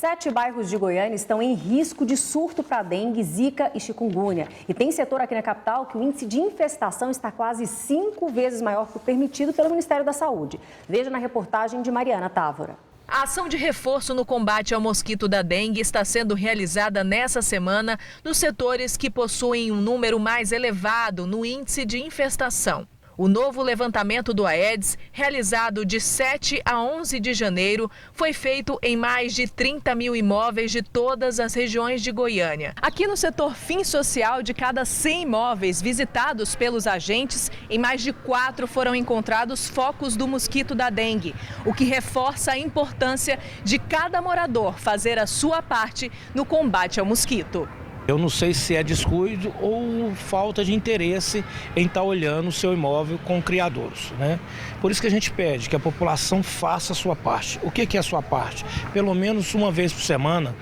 7 bairros de Goiânia estão em risco de surto para dengue, zika e chikungunya. E tem setor aqui na capital que o índice de infestação está quase 5 vezes maior que o permitido pelo Ministério da Saúde. Veja na reportagem de Mariana Távora. A ação de reforço no combate ao mosquito da dengue está sendo realizada nessa semana nos setores que possuem um número mais elevado no índice de infestação. O novo levantamento do Aedes, realizado de 7 a 11 de janeiro, foi feito em mais de 30 mil imóveis de todas as regiões de Goiânia. Aqui no setor Fim Social, de cada 100 imóveis visitados pelos agentes, em mais de 4 foram encontrados focos do mosquito da dengue, o que reforça a importância de cada morador fazer a sua parte no combate ao mosquito. Eu não sei se é descuido ou falta de interesse em estar olhando o seu imóvel com criadouros, né? Por isso que a gente pede que a população faça a sua parte. O que é a sua parte? Pelo menos uma vez por semana,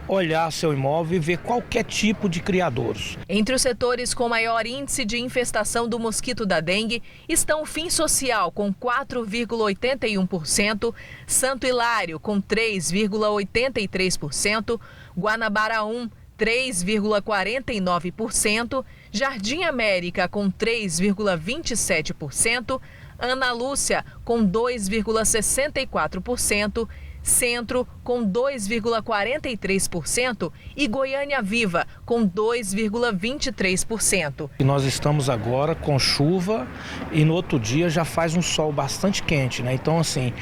olhar seu imóvel e ver qualquer tipo de criadouros. Entre os setores com maior índice de infestação do mosquito da dengue estão o Fim Social, com 4,81%, Santo Hilário, com 3,83%, Guanabara 1, 3,49%, Jardim América com 3,27%, Ana Lúcia com 2,64%, Centro com 2,43% e Goiânia Viva com 2,23%. E nós estamos agora com chuva e no outro dia já faz um sol bastante quente, né? Então assim,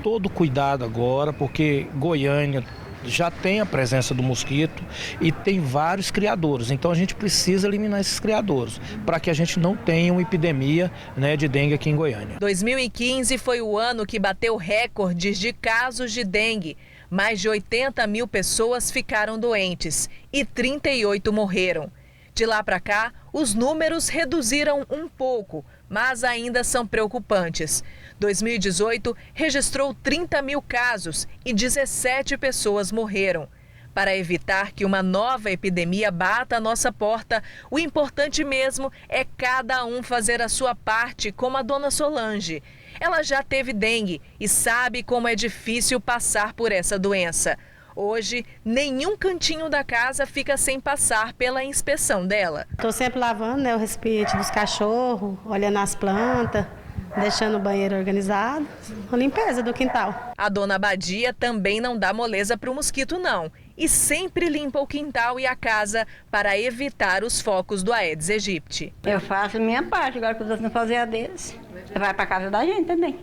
todo cuidado agora, porque Goiânia já tem a presença do mosquito e tem vários criadouros. Então a gente precisa eliminar esses criadouros para que a gente não tenha uma epidemia, né, de dengue aqui em Goiânia. 2015 foi o ano que bateu recordes de casos de dengue. Mais de 80 mil pessoas ficaram doentes e 38 morreram. De lá para cá, os números reduziram um pouco, mas ainda são preocupantes. 2018 registrou 30 mil casos e 17 pessoas morreram. Para evitar que uma nova epidemia bata a nossa porta, o importante mesmo é cada um fazer a sua parte, como a dona Solange. Ela já teve dengue e sabe como é difícil passar por essa doença. Hoje, nenhum cantinho da casa fica sem passar pela inspeção dela. Estou sempre lavando, né, o recipiente dos cachorros, olhando as plantas, deixando o banheiro organizado, a limpeza do quintal. A dona Badia também não dá moleza para o mosquito, não. E sempre limpa o quintal e a casa para evitar os focos do Aedes aegypti. Eu faço a minha parte, agora que os outros não fazem a deles. Vai para casa da gente também.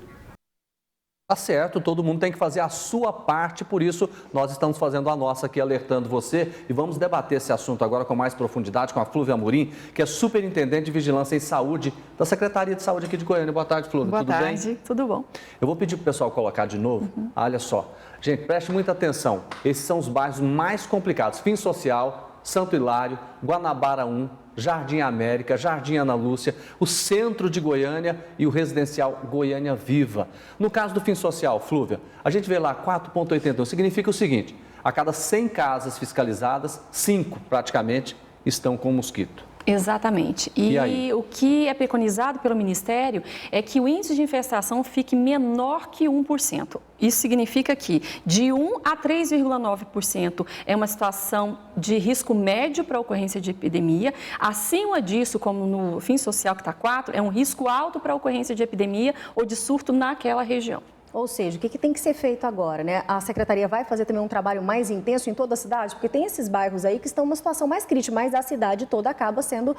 Tá certo, todo mundo tem que fazer a sua parte, por isso nós estamos fazendo a nossa aqui, alertando você. E vamos debater esse assunto agora com mais profundidade com a Flúvia Amorim, que é superintendente de Vigilância em Saúde da Secretaria de Saúde aqui de Goiânia. Boa tarde, Flúvia. Boa Tudo tarde, bem? Tudo bom. Eu vou pedir para o pessoal colocar de novo. Olha só. Gente, preste muita atenção. Esses são os bairros mais complicados. Fim Social, Santo Hilário, Guanabara 1, Jardim América, Jardim Ana Lúcia, o centro de Goiânia e o residencial Goiânia Viva. No caso do Fim Social, Flúvia, a gente vê lá 4,81, significa o seguinte, a cada 100 casas fiscalizadas, 5 praticamente estão com mosquito. Exatamente. E o que é preconizado pelo Ministério é que o índice de infestação fique menor que 1%. Isso significa que de 1 a 3,9% é uma situação de risco médio para a ocorrência de epidemia. Acima disso, como no Fim Social que está 4, é um risco alto para a ocorrência de epidemia ou de surto naquela região. Ou seja, o que tem que ser feito agora, né? A Secretaria vai fazer também um trabalho mais intenso em toda a cidade? Porque tem esses bairros aí que estão numa situação mais crítica, mas a cidade toda acaba sendo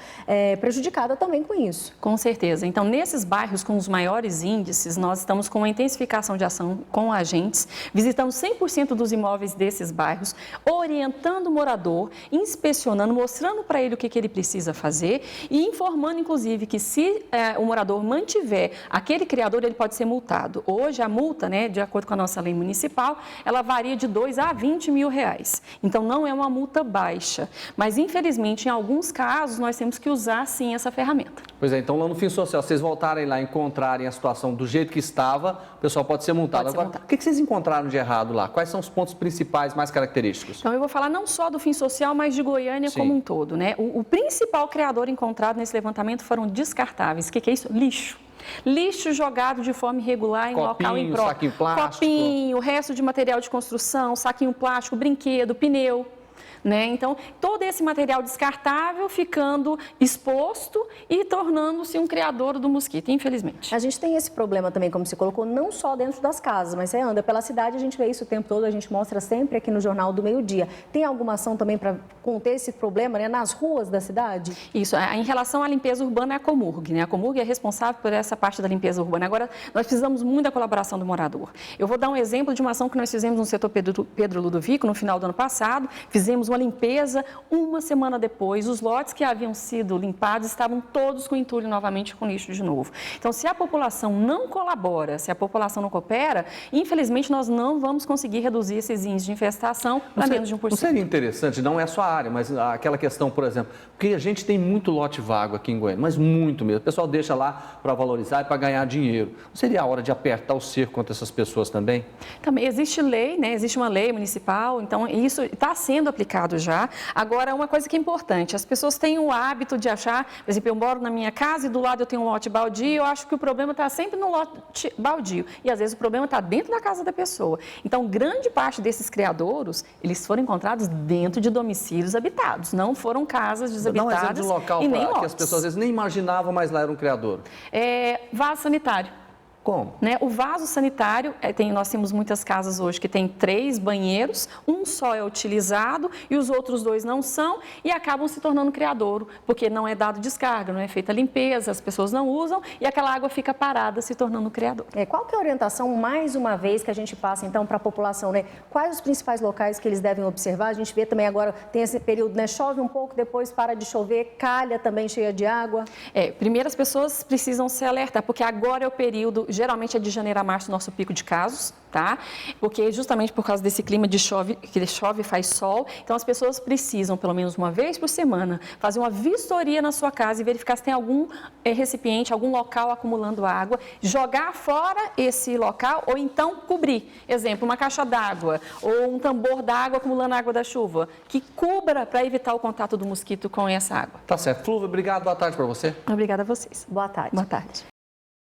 prejudicada também com isso. Com certeza. Então, nesses bairros com os maiores índices, nós estamos com uma intensificação de ação com agentes, visitando 100% dos imóveis desses bairros, orientando o morador, inspecionando, mostrando para ele o que ele precisa fazer e informando, inclusive, que se o morador mantiver aquele criador, ele pode ser multado. Hoje, a multa, né, de acordo com a nossa lei municipal, ela varia de 2 a 20 mil reais. Então, não é uma multa baixa. Mas, infelizmente, em alguns casos, nós temos que usar, sim, essa ferramenta. Pois é, então lá no Fim Social, vocês voltarem lá e encontrarem a situação do jeito que estava, o pessoal pode ser multado. Agora, o que vocês encontraram de errado lá? Quais são os pontos principais, mais característicos? Então, eu vou falar não só do Fim Social, mas de Goiânia como um todo, né? O principal criador encontrado nesse levantamento foram descartáveis. O que é isso? Lixo. Lixo jogado de forma irregular em local impróprio. Saquinho plástico. Copinho, resto de material de construção, saquinho plástico, brinquedo, pneu. Né? Então, todo esse material descartável ficando exposto e tornando-se um criador do mosquito, infelizmente. A gente tem esse problema também, como você colocou, não só dentro das casas, mas você anda pela cidade, a gente vê isso o tempo todo, a gente mostra sempre aqui no Jornal do Meio-Dia. Tem alguma ação também para conter esse problema, né, nas ruas da cidade? Isso, em relação à limpeza urbana é a Comurg, né? A Comurg é responsável por essa parte da limpeza urbana. Agora, nós precisamos muito da colaboração do morador. Eu vou dar um exemplo de uma ação que nós fizemos no setor Pedro Ludovico, no final do ano passado. Fizemos uma limpeza, uma semana depois, os lotes que haviam sido limpados estavam todos com entulho novamente, com lixo de novo. Então, se a população não colabora, se a população não coopera, infelizmente nós não vamos conseguir reduzir esses índices de infestação para menos de 1%. Não seria interessante, não é só a área, mas aquela questão, por exemplo, porque a gente tem muito lote vago aqui em Goiânia, mas muito mesmo. O pessoal deixa lá para valorizar e para ganhar dinheiro. Não seria a hora de apertar o cerco contra essas pessoas também? Também existe lei, né? Existe uma lei municipal, então isso está sendo aplicado já. Agora, uma coisa que é importante, as pessoas têm o hábito de achar, por exemplo, eu moro na minha casa e do lado eu tenho um lote baldio, eu acho que o problema está sempre no lote baldio. E às vezes o problema está dentro da casa da pessoa. Então, grande parte desses criadouros, eles foram encontrados dentro de domicílios habitados, não foram casas desabitadas. Dá um exemplo de local e nem que as pessoas às vezes nem imaginavam, mas lá era um criadouro. Vaso sanitário. Como? Né? O vaso sanitário, nós temos muitas casas hoje que tem 3 banheiros, um só é utilizado e os outros 2 não são e acabam se tornando criadouro, porque não é dado descarga, não é feita limpeza, as pessoas não usam e aquela água fica parada se tornando criador. Qual que é a orientação, mais uma vez, que a gente passa então para a população, né? Quais os principais locais que eles devem observar? A gente vê também agora, tem esse período, né? Chove um pouco, depois para de chover, calha também cheia de água. Primeiro as pessoas precisam se alertar, porque agora é o período, geralmente é de janeiro a março, nosso pico de casos, tá? Porque justamente por causa desse clima de chove, que chove e faz sol, então as pessoas precisam, pelo menos uma vez por semana, fazer uma vistoria na sua casa e verificar se tem algum recipiente, algum local acumulando água, jogar fora esse local ou então cobrir. Exemplo, uma caixa d'água ou um tambor d'água acumulando água da chuva, que cubra para evitar o contato do mosquito com essa água. Tá certo. Flúvia, obrigado. Boa tarde para você. Obrigada a vocês. Boa tarde. Boa tarde.